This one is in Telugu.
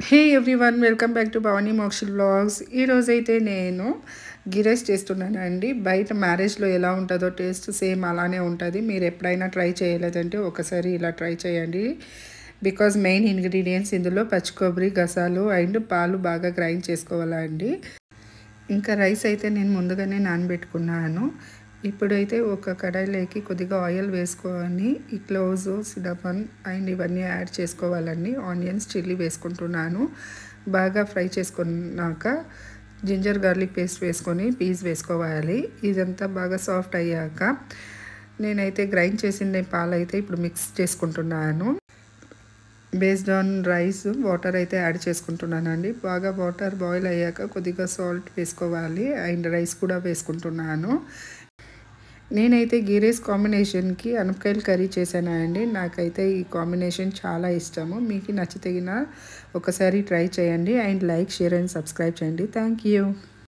Hey everyone, welcome back to Bhavani Mokshal vlogs. ఈరోజైతే నేను గీ రైస్ చేస్తున్నానండి. బయట మ్యారేజ్లో ఎలా ఉంటుందో టేస్ట్ సేమ్ అలానే ఉంటుంది. మీరు ఎప్పుడైనా ట్రై చేయలేదంటే ఒకసారి ఇలా ట్రై చేయండి. బికాజ్ మెయిన్ ఇంగ్రీడియంట్స్ ఇందులో పచ్చి కొబ్బరి, గసాలు అండ్ పాలు బాగా గ్రైండ్ చేసుకోవాలండి. ఇంకా రైస్ అయితే నేను ముందుగానే నానబెట్టుకున్నాను. ఇప్పుడైతే ఒక కడాయిలోకి కొద్దిగా ఆయిల్ వేసుకొని ఈ క్లోవ్స్, సినమన్ అండ్ ఇవన్నీ యాడ్ చేసుకోవాలండి. ఆనియన్స్, చిల్లీ వేసుకుంటున్నాను. బాగా ఫ్రై చేసుకున్నాక జింజర్ గార్లిక్ పేస్ట్ వేసుకొని పీస్ వేసుకోవాలి. ఇదంతా బాగా సాఫ్ట్ అయ్యాక నేనైతే గ్రైండ్ చేసిన పాలు అయితే ఇప్పుడు మిక్స్ చేసుకుంటున్నాను. బేస్డ్ ఆన్ రైస్ వాటర్ అయితే యాడ్ చేసుకుంటున్నానండి. బాగా వాటర్ బాయిల్ అయ్యాక కొద్దిగా సాల్ట్ వేసుకోవాలి అండ్ రైస్ కూడా వేసుకుంటున్నాను. నేనైతే గీ రైస్ కాంబినేషన్కి అనపకాయలు కర్రీ చేశానండి. నాకైతే ఈ కాంబినేషన్ చాలా ఇష్టము. మీకు నచ్చితే ఒకసారి ట్రై చేయండి and like, share and subscribe చేయండి. Thank you.